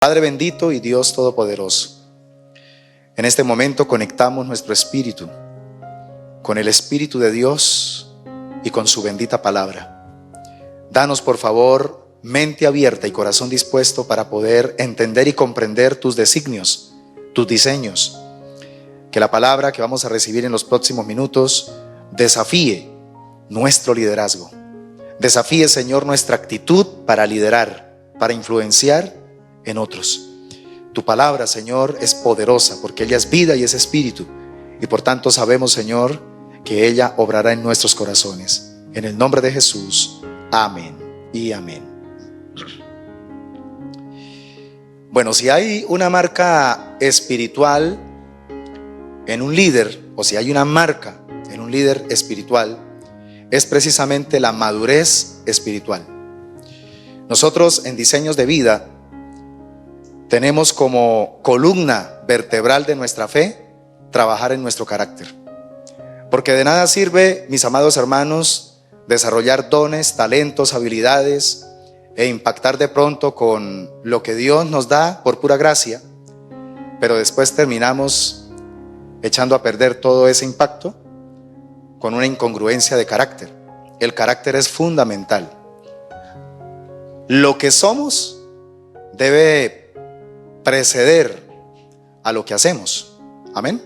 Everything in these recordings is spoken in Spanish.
Padre bendito y Dios todopoderoso, en este momento conectamos nuestro espíritu con el Espíritu de Dios y con su bendita palabra. Danos por favor mente abierta y corazón dispuesto para poder entender y comprender tus designios, tus diseños. Que la palabra que vamos a recibir en los próximos minutos desafíe nuestro liderazgo. Desafíe, Señor, nuestra actitud para liderar, para influenciar en otros. Tu palabra, Señor, es poderosa porque ella es vida y es espíritu, y por tanto sabemos, Señor, que ella obrará en nuestros corazones. En el nombre de Jesús, amén y amén. Bueno, si hay una marca espiritual en un líder, o si hay una marca en un líder espiritual, es precisamente la madurez espiritual. Nosotros en Diseños de Vida tenemos como columna vertebral de nuestra fe trabajar en nuestro carácter. Porque de nada sirve, mis amados hermanos, desarrollar dones, talentos, habilidades e impactar de pronto con lo que Dios nos da por pura gracia, pero después terminamos echando a perder todo ese impacto con una incongruencia de carácter. El carácter es fundamental. Lo que somos debe preceder a lo que hacemos. Amén.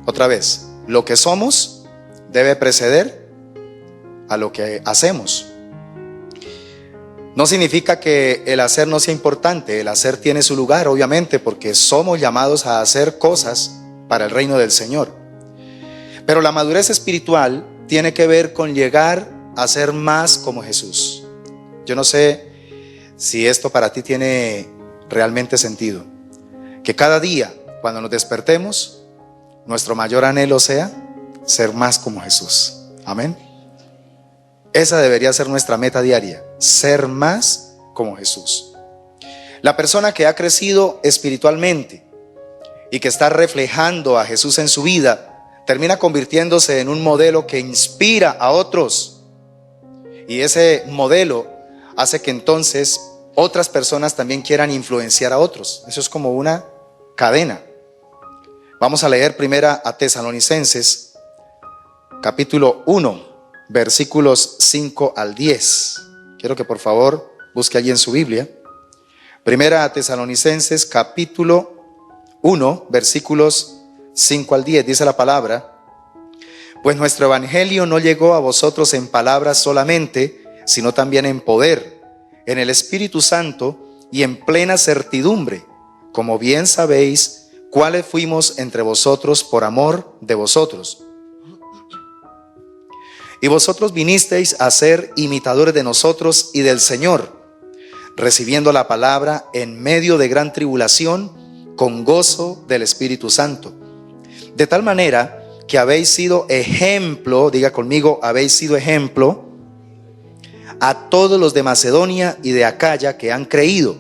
Otra vez, lo que somos debe preceder a lo que hacemos. No significa que el hacer no sea importante. El hacer tiene su lugar, obviamente, porque somos llamados a hacer cosas para el reino del Señor. Pero la madurez espiritual tiene que ver con llegar a ser más como Jesús. Yo no sé si esto para ti tiene realmente sentido. Que cada día, cuando nos despertemos, nuestro mayor anhelo sea ser más como Jesús. Amén. Esa debería ser nuestra meta diaria, ser más como Jesús. La persona que ha crecido espiritualmente y que está reflejando a Jesús en su vida, termina convirtiéndose en un modelo que inspira a otros. Y ese modelo hace que entonces otras personas también quieran influenciar a otros. Eso es como una cadena. Vamos a leer primera a Tesalonicenses, capítulo 1, versículos 5 al 10. Quiero que por favor busque allí en su Biblia. Primera a Tesalonicenses, capítulo 1, versículos 5 al 10. Dice la palabra: pues nuestro evangelio no llegó a vosotros en palabras solamente, sino también en poder, en el Espíritu Santo y en plena certidumbre, como bien sabéis cuáles fuimos entre vosotros por amor de vosotros. Y vosotros vinisteis a ser imitadores de nosotros y del Señor, recibiendo la palabra en medio de gran tribulación, con gozo del Espíritu Santo. De tal manera que habéis sido ejemplo, diga conmigo, habéis sido ejemplo a todos los de Macedonia y de Acaya que han creído,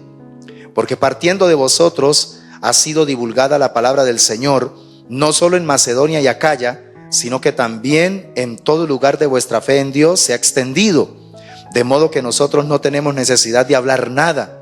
porque partiendo de vosotros ha sido divulgada la palabra del Señor, no solo en Macedonia y Acaya, sino que también en todo lugar de vuestra fe en Dios se ha extendido, de modo que nosotros no tenemos necesidad de hablar nada,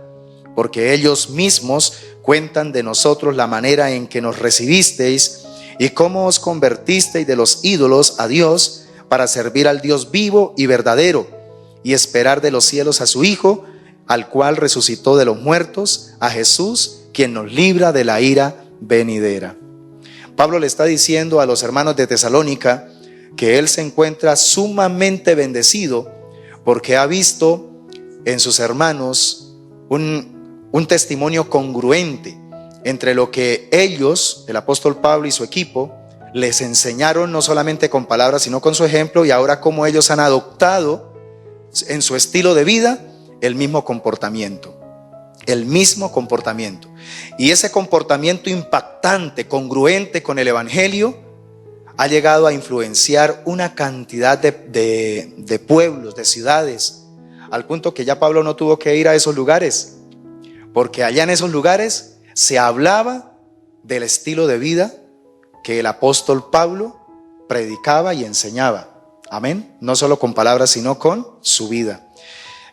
porque ellos mismos cuentan de nosotros la manera en que nos recibisteis y cómo os convertisteis de los ídolos a Dios para servir al Dios vivo y verdadero, y esperar de los cielos a su Hijo, al cual resucitó de los muertos, a Jesús, quien nos libra de la ira venidera. Pablo le está diciendo a los hermanos de Tesalónica que él se encuentra sumamente bendecido porque ha visto en sus hermanos un testimonio congruente entre lo que ellos, el apóstol Pablo y su equipo, les enseñaron no solamente con palabras sino con su ejemplo, y ahora cómo ellos han adoptado en su estilo de vida el mismo comportamiento. Y ese comportamiento impactante, congruente con el evangelio, ha llegado a influenciar una cantidad de pueblos, de ciudades, al punto que ya Pablo no tuvo que ir a esos lugares, porque allá en esos lugares se hablaba del estilo de vida que el apóstol Pablo predicaba y enseñaba. Amén. No solo con palabras, sino con su vida.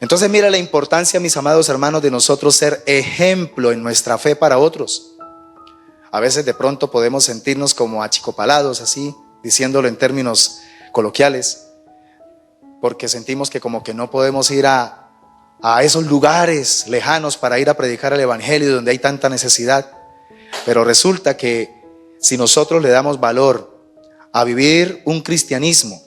Entonces mira la importancia, mis amados hermanos, de nosotros ser ejemplo en nuestra fe para otros. A veces de pronto podemos sentirnos como achicopalados, así, diciéndolo en términos coloquiales, porque sentimos que como que no podemos ir a esos lugares lejanos para ir a predicar el evangelio donde hay tanta necesidad. Pero resulta que si nosotros le damos valor a vivir un cristianismo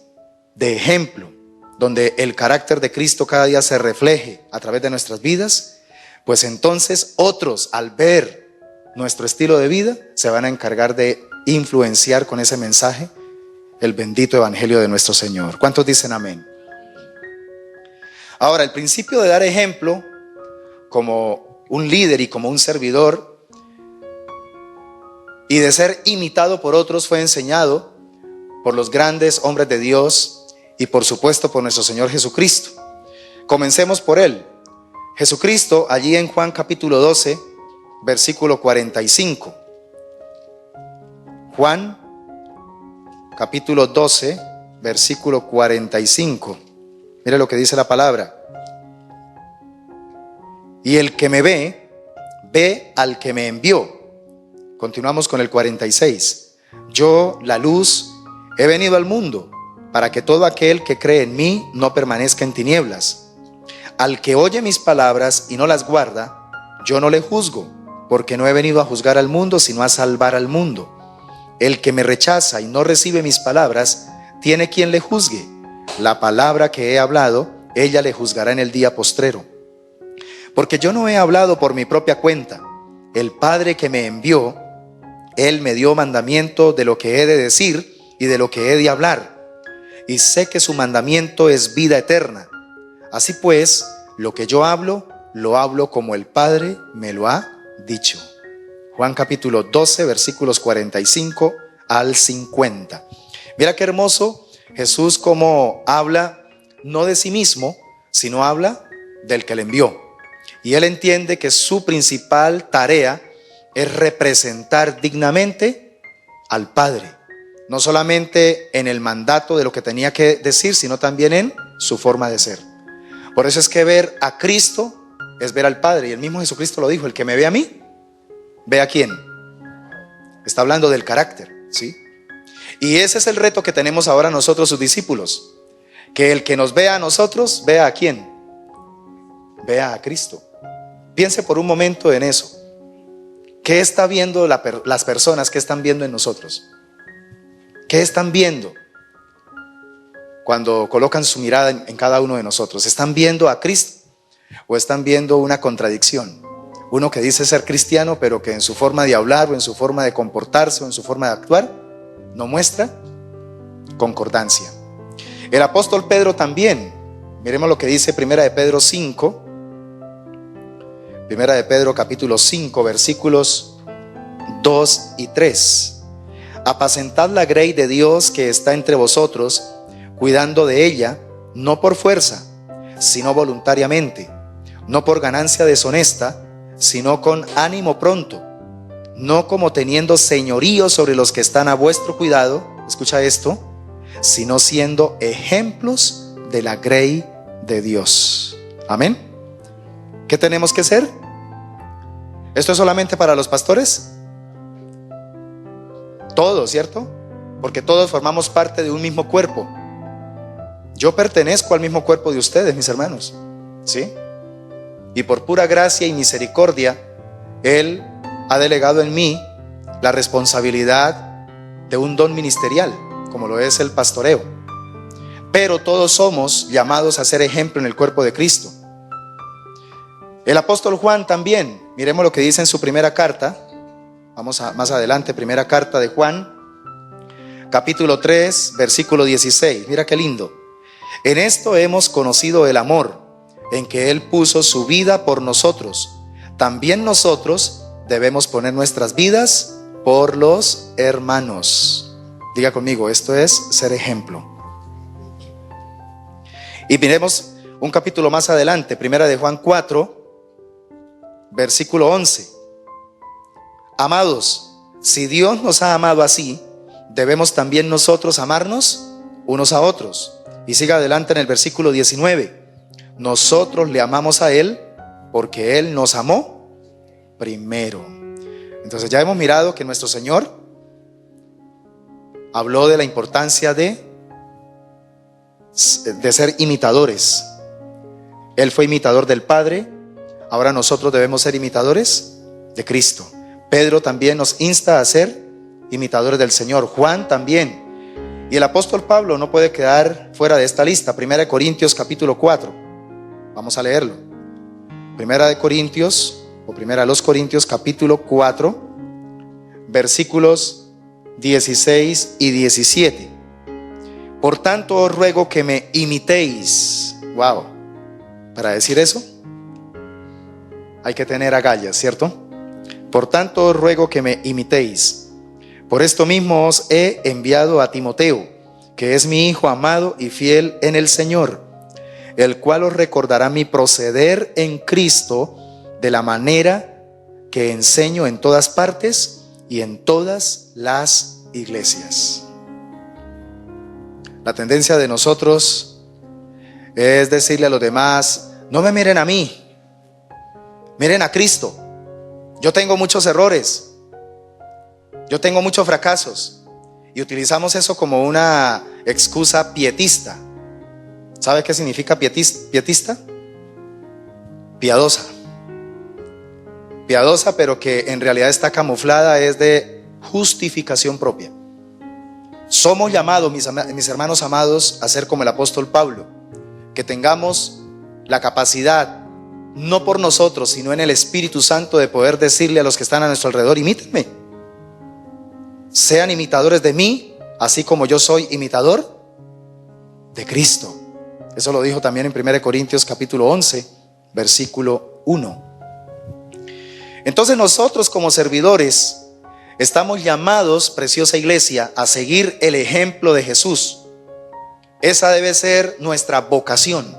de ejemplo, donde el carácter de Cristo cada día se refleje a través de nuestras vidas, pues entonces otros, al ver nuestro estilo de vida, se van a encargar de influenciar con ese mensaje el bendito evangelio de nuestro Señor. ¿Cuántos dicen amén? Ahora, el principio de dar ejemplo como un líder y como un servidor y de ser imitado por otros fue enseñado por los grandes hombres de Dios y por supuesto por nuestro Señor Jesucristo. Comencemos por Él. Jesucristo, allí en Juan capítulo 12, versículo 45. Juan capítulo 12, versículo 45. Mire lo que dice la palabra. Y el que me ve, ve al que me envió. Continuamos con el 46. Yo, la luz, he venido al mundo para que todo aquel que cree en mí no permanezca en tinieblas. Al que oye mis palabras y no las guarda, yo no le juzgo, porque no he venido a juzgar al mundo, sino a salvar al mundo. El que me rechaza y no recibe mis palabras, tiene quien le juzgue. La palabra que he hablado, ella le juzgará en el día postrero. Porque yo no he hablado por mi propia cuenta. El Padre que me envió, Él me dio mandamiento de lo que he de decir y de lo que he de hablar. Y sé que su mandamiento es vida eterna. Así pues, lo que yo hablo, lo hablo como el Padre me lo ha dicho. Juan capítulo 12, versículos 45 al 50. Mira qué hermoso Jesús como habla no de sí mismo, sino habla del que le envió. Y Él entiende que su principal tarea es representar dignamente al Padre. No solamente en el mandato de lo que tenía que decir, sino también en su forma de ser. Por eso es que ver a Cristo es ver al Padre. Y el mismo Jesucristo lo dijo: el que me ve a mí, ve a quién. Está hablando del carácter, ¿sí? Y ese es el reto que tenemos ahora nosotros, sus discípulos. Que el que nos vea a nosotros, vea a quién. Vea a Cristo. Piense por un momento en eso. ¿Qué está viendo las personas? ¿Qué están viendo en nosotros? ¿Qué están viendo cuando colocan su mirada en cada uno de nosotros? ¿Están viendo a Cristo o están viendo una contradicción? Uno que dice ser cristiano, pero que en su forma de hablar o en su forma de comportarse o en su forma de actuar no muestra concordancia. El apóstol Pedro también. Miremos lo que dice Primera de Pedro 5. Primera de Pedro capítulo 5, versículos 2 y 3. Apacentad la grey de Dios que está entre vosotros, cuidando de ella, no por fuerza, sino voluntariamente, no por ganancia deshonesta, sino con ánimo pronto, no como teniendo señorío sobre los que están a vuestro cuidado, escucha esto, sino siendo ejemplos de la grey de Dios. Amén. ¿Qué tenemos que ser? ¿Esto es solamente para los pastores? Todos, ¿cierto? Porque todos formamos parte de un mismo cuerpo. Yo pertenezco al mismo cuerpo de ustedes, mis hermanos, ¿sí? Y por pura gracia y misericordia, Él ha delegado en mí la responsabilidad de un don ministerial, como lo es el pastoreo. Pero todos somos llamados a ser ejemplo en el cuerpo de Cristo. El apóstol Juan también, miremos lo que dice en su primera carta. Vamos a más adelante, primera carta de Juan, capítulo 3, versículo 16. Mira qué lindo. En esto hemos conocido el amor, en que Él puso su vida por nosotros. También nosotros debemos poner nuestras vidas por los hermanos. Diga conmigo, esto es ser ejemplo. Y miremos un capítulo más adelante, primera de Juan 4, versículo 11. Amados, si Dios nos ha amado así, debemos también nosotros amarnos unos a otros. Y siga adelante en el versículo 19. nosotros le amamos a Él porque Él nos amó primero. Entonces ya hemos mirado que nuestro Señor habló de la importancia de ser imitadores. Él fue imitador del Padre, ahora nosotros debemos ser imitadores de Cristo. Pedro también nos insta a ser imitadores del Señor, Juan también. Y el apóstol Pablo no puede quedar fuera de esta lista. 1 Corintios capítulo 4, vamos a leerlo. 1 Corintios capítulo 4, versículos 16 y 17. Por tanto os ruego que me imitéis. Wow, para decir eso hay que tener agallas, ¿cierto? Por tanto os ruego que me imitéis. Por esto mismo os he enviado a Timoteo, que es mi hijo amado y fiel en el Señor, el cual os recordará mi proceder en Cristo de la manera que enseño en todas partes y en todas las iglesias. La tendencia de nosotros es decirle a los demás: no me miren a mí, miren a Cristo. Yo tengo muchos errores, yo tengo muchos fracasos, y utilizamos eso como una excusa pietista. ¿Sabe qué significa pietista? Piadosa. Piadosa, pero que en realidad está camuflada, es de justificación propia. Somos llamados, mis hermanos amados, a ser como el apóstol Pablo, que tengamos la capacidad, no por nosotros, sino en el Espíritu Santo, de poder decirle a los que están a nuestro alrededor: imítenme, sean imitadores de mí, así como yo soy imitador de Cristo. Eso lo dijo también en 1 Corintios capítulo 11, versículo 1. Entonces nosotros como servidores estamos llamados, preciosa iglesia, a seguir el ejemplo de Jesús. Esa debe ser nuestra vocación.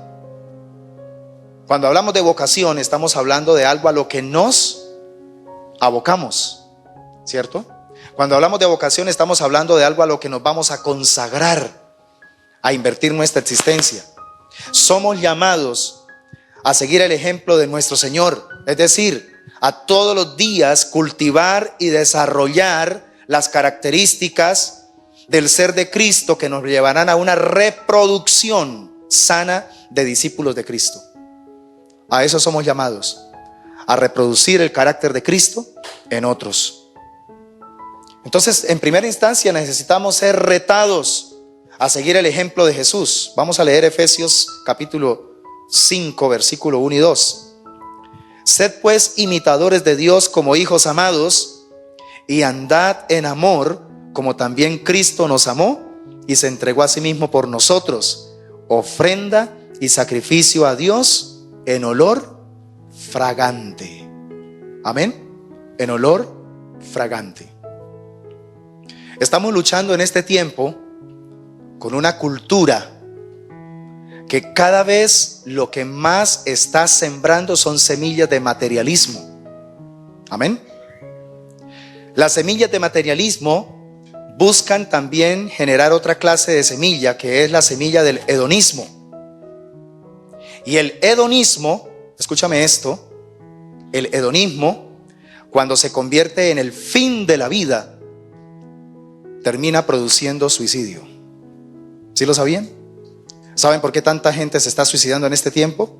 Cuando hablamos de vocación, estamos hablando de algo a lo que nos abocamos, ¿cierto? Cuando hablamos de vocación, estamos hablando de algo a lo que nos vamos a consagrar, a invertir nuestra existencia. Somos llamados a seguir el ejemplo de nuestro Señor, es decir, a todos los días cultivar y desarrollar las características del ser de Cristo que nos llevarán a una reproducción sana de discípulos de Cristo. A eso somos llamados, a reproducir el carácter de Cristo en otros. Entonces, en primera instancia necesitamos ser retados a seguir el ejemplo de Jesús. Vamos a leer Efesios capítulo 5, versículo 1 y 2. Sed pues imitadores de Dios como hijos amados, y andad en amor, como también Cristo nos amó y se entregó a sí mismo por nosotros, ofrenda y sacrificio a Dios en olor fragante. Amén. En olor fragante. Estamos luchando en este tiempo con una cultura que cada vez lo que más está sembrando son semillas de materialismo. Amén. Las semillas de materialismo buscan también generar otra clase de semilla, que es la semilla del hedonismo. Y el hedonismo, escúchame esto, el hedonismo, cuando se convierte en el fin de la vida, termina produciendo suicidio. ¿Sí lo sabían? ¿Saben por qué tanta gente se está suicidando en este tiempo?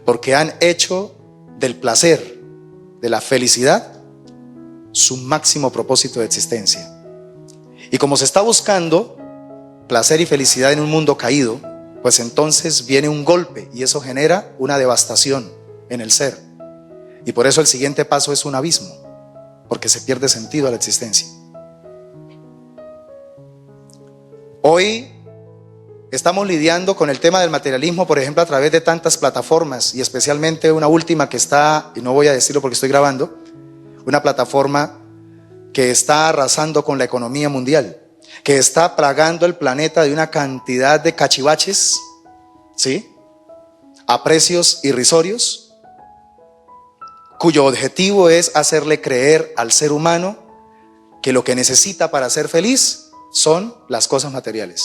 Porque han hecho del placer, de la felicidad, su máximo propósito de existencia. Y como se está buscando placer y felicidad en un mundo caído, pues entonces viene un golpe y eso genera una devastación en el ser. Y por eso el siguiente paso es un abismo, porque se pierde sentido a la existencia. Hoy estamos lidiando con el tema del materialismo, por ejemplo, a través de tantas plataformas, y especialmente una última que está, y no voy a decirlo porque estoy grabando, una plataforma que está arrasando con la economía mundial, que está plagando el planeta de una cantidad de cachivaches, ¿sí?, a precios irrisorios, cuyo objetivo es hacerle creer al ser humano que lo que necesita para ser feliz son las cosas materiales.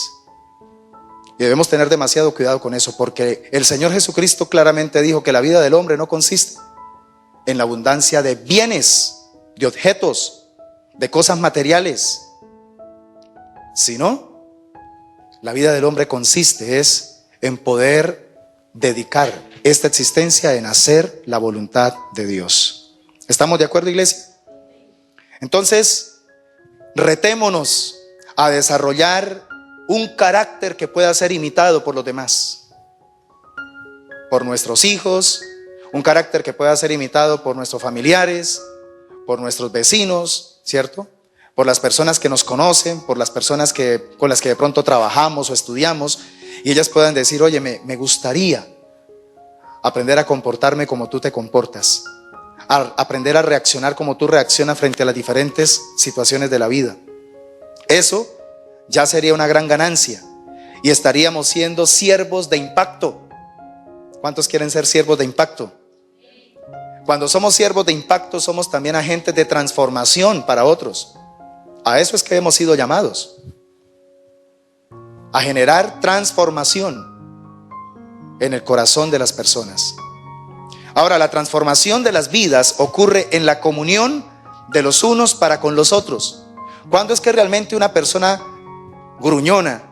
Y debemos tener demasiado cuidado con eso, porque el Señor Jesucristo claramente dijo que la vida del hombre no consiste en la abundancia de bienes, de objetos, de cosas materiales, sino la vida del hombre consiste en poder dedicar esta existencia en hacer la voluntad de Dios. ¿Estamos de acuerdo, iglesia? Entonces, retémonos a desarrollar un carácter que pueda ser imitado por los demás, por nuestros hijos, un carácter que pueda ser imitado por nuestros familiares, por nuestros vecinos, ¿cierto? Por las personas que nos conocen, por las personas con las que de pronto trabajamos o estudiamos, y ellas puedan decir: oye, me gustaría aprender a comportarme como tú te comportas, a aprender a reaccionar como tú reaccionas frente a las diferentes situaciones de la vida. Eso ya sería una gran ganancia y estaríamos siendo siervos de impacto. ¿Cuántos quieren ser siervos de impacto? Cuando somos siervos de impacto, somos también agentes de transformación para otros. A eso es que hemos sido llamados, a generar transformación en el corazón de las personas. Ahora, la transformación de las vidas ocurre en la comunión de los unos para con los otros. ¿Cuándo es que realmente una persona gruñona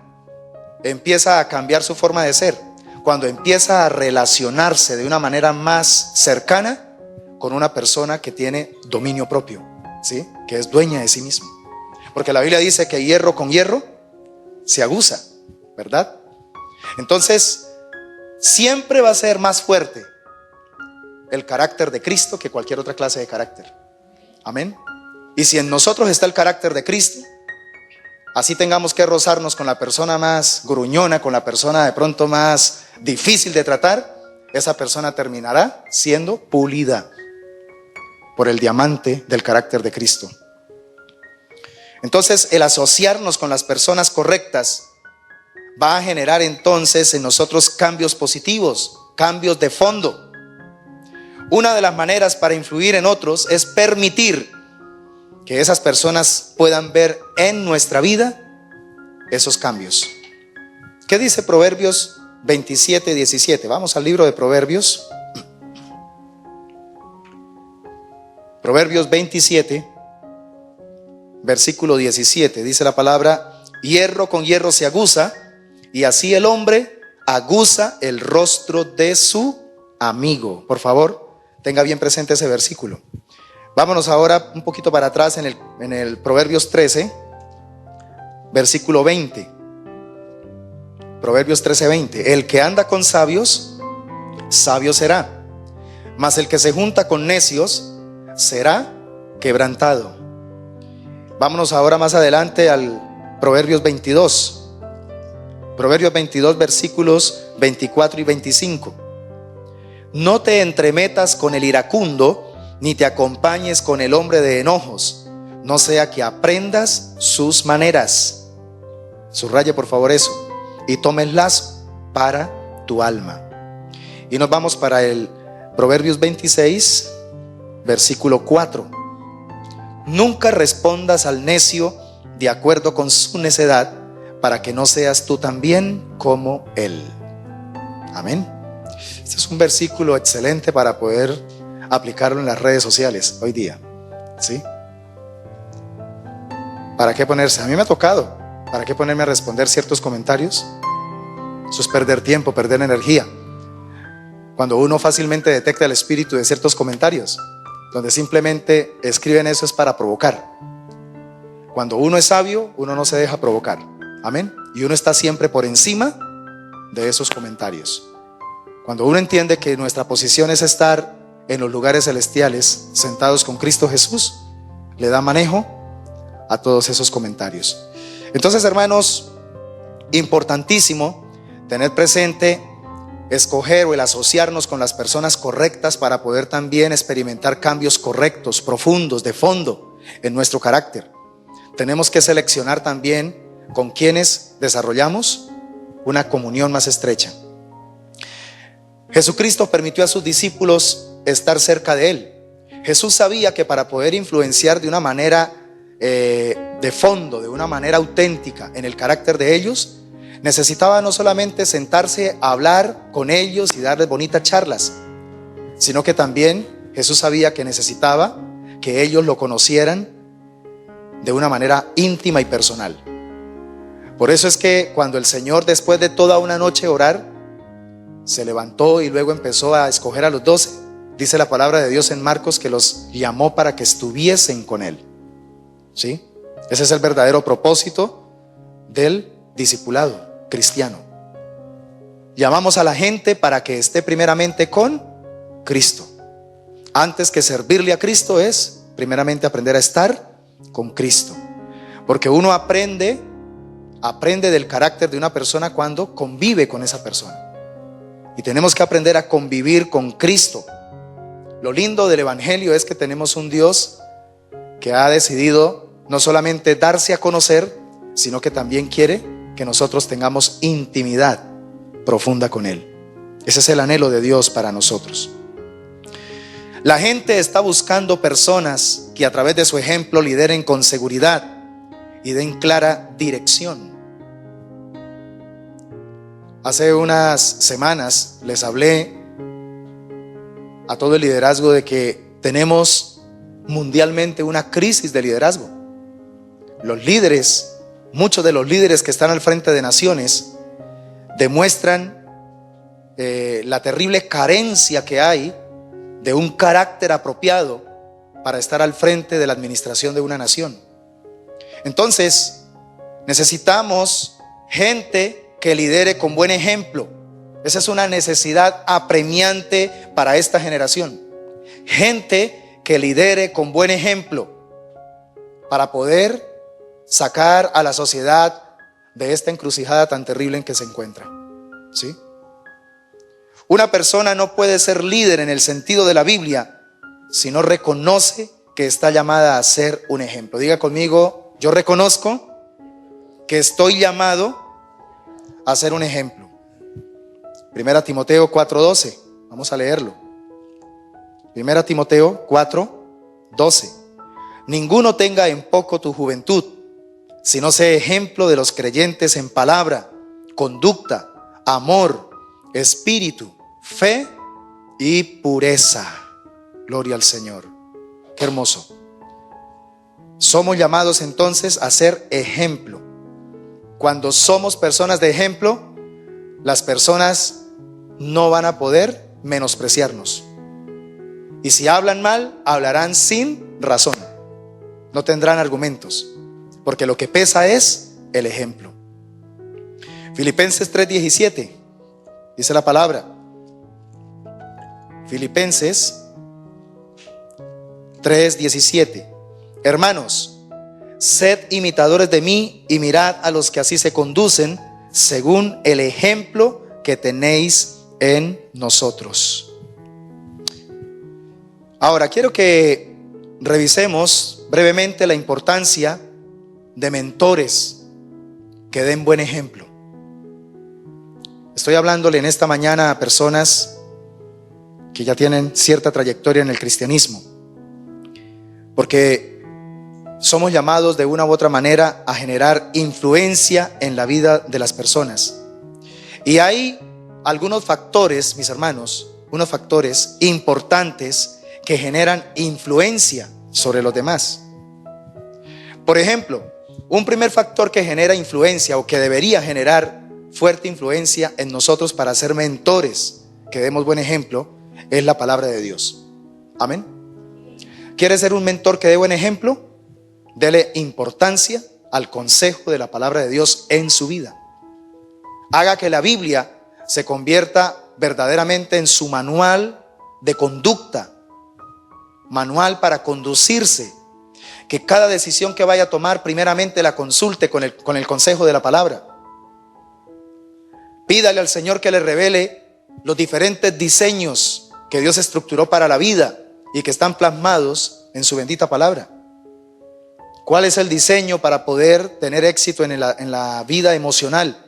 empieza a cambiar su forma de ser? Cuando empieza a relacionarse de una manera más cercana con una persona que tiene dominio propio, ¿sí? Que es dueña de sí mismo. Porque la Biblia dice que hierro con hierro se aguza, ¿verdad? Entonces, siempre va a ser más fuerte el carácter de Cristo que cualquier otra clase de carácter. Amén. Y si en nosotros está el carácter de Cristo, así tengamos que rozarnos con la persona más gruñona, con la persona de pronto más difícil de tratar, esa persona terminará siendo pulida por el diamante del carácter de Cristo. Entonces, el asociarnos con las personas correctas va a generar entonces en nosotros cambios positivos, cambios de fondo. Una de las maneras para influir en otros es permitir que esas personas puedan ver en nuestra vida esos cambios. ¿Qué dice Proverbios 27:17? Vamos al libro de Proverbios. Proverbios 27, versículo 17. Dice la palabra: hierro con hierro se aguza, y así el hombre aguza el rostro de su amigo. Por favor, tenga bien presente ese versículo. Vámonos ahora un poquito para atrás en el Proverbios 13, versículo 20. Proverbios 13:20. El que anda con sabios, sabio será, mas el que se junta con necios será quebrantado. Vámonos ahora más adelante al Proverbios 22. Proverbios 22, versículos 24 y 25. No te entremetas con el iracundo, ni te acompañes con el hombre de enojos, no sea que aprendas sus maneras. Subraye por favor eso. Y tomes lazo para tu alma. Y nos vamos para el Proverbios 26, versículo 4. Nunca respondas al necio de acuerdo con su necedad, para que no seas tú también como él. Amén. Este es un versículo excelente para poder aplicarlo en las redes sociales hoy día, ¿sí? ¿Para qué ponerse? A mí me ha tocado. ¿Para qué ponerme a responder ciertos comentarios? Eso es perder tiempo, perder energía. Cuando uno fácilmente detecta el espíritu de ciertos comentarios, donde simplemente escriben eso es para provocar. Cuando uno es sabio, uno no se deja provocar. Amén. Y uno está siempre por encima de esos comentarios. Cuando uno entiende que nuestra posición es estar en los lugares celestiales, sentados con Cristo Jesús, le da manejo a todos esos comentarios. Entonces, hermanos, importantísimo tener presente, escoger o el asociarnos con las personas correctas para poder también experimentar cambios correctos, profundos, de fondo en nuestro carácter. Tenemos que seleccionar también con quienes desarrollamos una comunión más estrecha. Jesucristo permitió a sus discípulos estar cerca de Él. Jesús sabía que para poder influenciar de una manera de fondo, de una manera auténtica en el carácter de ellos, necesitaba no solamente sentarse a hablar con ellos y darles bonitas charlas, sino que también Jesús sabía que necesitaba que ellos lo conocieran de una manera íntima y personal. Por eso es que cuando el Señor, después de toda una noche orar, se levantó y luego empezó a escoger a los 12, dice la palabra de Dios en Marcos que los llamó para que estuviesen con Él. ¿Sí? Ese es el verdadero propósito del discipulado cristiano. Llamamos a la gente para que esté primeramente con Cristo. Antes que servirle a Cristo es primeramente aprender a estar con Cristo. Porque uno aprende del carácter de una persona cuando convive con esa persona. Y tenemos que aprender a convivir con Cristo. Lo lindo del Evangelio es que tenemos un Dios que ha decidido no solamente darse a conocer, sino que también quiere que nosotros tengamos intimidad profunda con Él. Ese es el anhelo de Dios para nosotros. La gente está buscando personas que a través de su ejemplo lideren con seguridad y den clara dirección. Hace unas semanas les hablé a todo el liderazgo de que tenemos mundialmente una crisis de liderazgo. Los líderes, muchos de los líderes que están al frente de naciones, demuestran la terrible carencia que hay de un carácter apropiado para estar al frente de la administración de una nación. Entonces, necesitamos gente que lidere con buen ejemplo. Esa es una necesidad apremiante para esta generación. Gente que lidere con buen ejemplo para poder sacar a la sociedad de esta encrucijada tan terrible en que se encuentra. ¿Sí? Una persona no puede ser líder en el sentido de la Biblia si no reconoce que está llamada a ser un ejemplo. Diga conmigo: yo reconozco que estoy llamado a ser un ejemplo. 1 Timoteo 4:12. Vamos a leerlo. 1 Timoteo 4:12. Ninguno tenga en poco tu juventud, sino sé ejemplo de los creyentes en palabra, conducta, amor, espíritu, fe y pureza. Gloria al Señor. Qué hermoso. Somos llamados entonces a ser ejemplo. Cuando somos personas de ejemplo, las personas no van a poder menospreciarnos. Y si hablan mal, hablarán sin razón. No tendrán argumentos, porque lo que pesa es el ejemplo. Filipenses 3:17 dice la palabra. Filipenses 3:17. Hermanos, sed imitadores de mí y mirad a los que así se conducen, según el ejemplo que tenéis en nosotros. Ahora quiero que revisemos brevemente la importancia de mentores que den buen ejemplo. Estoy hablándole en esta mañana a personas que ya tienen cierta trayectoria en el cristianismo, porque somos llamados de una u otra manera a generar influencia en la vida de las personas. Y hay algunos factores, mis hermanos, unos factores importantes que generan influencia sobre los demás. Por ejemplo, un primer factor que genera influencia o que debería generar fuerte influencia en nosotros para ser mentores que demos buen ejemplo es la palabra de Dios. Amén. ¿Quiere ser un mentor que dé buen ejemplo? Dele importancia al consejo de la palabra de Dios en su vida. Haga que la Biblia se convierta verdaderamente en su manual de conducta, manual para conducirse. Que cada decisión que vaya a tomar primeramente la consulte con el consejo de la palabra. Pídale al Señor que le revele los diferentes diseños que Dios estructuró para la vida y que están plasmados en su bendita palabra. ¿Cuál es el diseño para poder tener éxito en la vida emocional?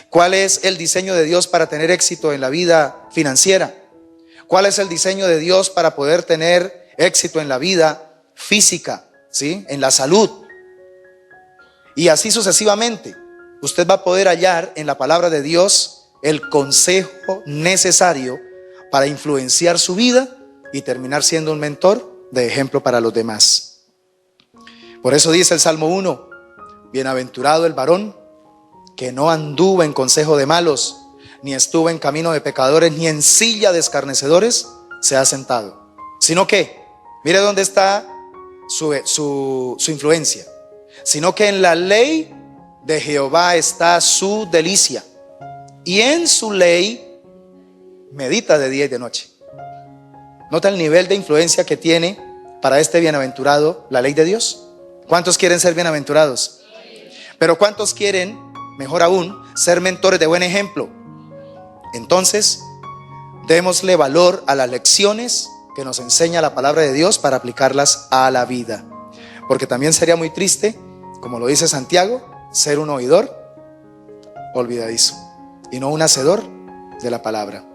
¿Cuál es el diseño de Dios para tener éxito en la vida financiera? ¿Cuál es el diseño de Dios para poder tener éxito en la vida física, ¿sí? En la salud. Y así sucesivamente. usted va a poder hallar en la palabra de Dios el consejo necesario para influenciar su vida y terminar siendo un mentor de ejemplo para los demás. Por eso dice el Salmo 1: bienaventurado el varón que no anduvo en consejo de malos, ni estuvo en camino de pecadores, ni en silla de escarnecedores se ha sentado, sino que, mire dónde está su influencia, sino que en la ley de Jehová está su delicia, y en su ley medita de día y de noche. ¿Nota el nivel de influencia que tiene para este bienaventurado la ley de Dios? ¿Cuántos quieren ser bienaventurados? Pero ¿cuántos quieren, mejor aún, ser mentores de buen ejemplo? Entonces, démosle valor a las lecciones que nos enseña la palabra de Dios para aplicarlas a la vida. Porque también sería muy triste, como lo dice Santiago, ser un oidor olvidadizo y no un hacedor de la palabra.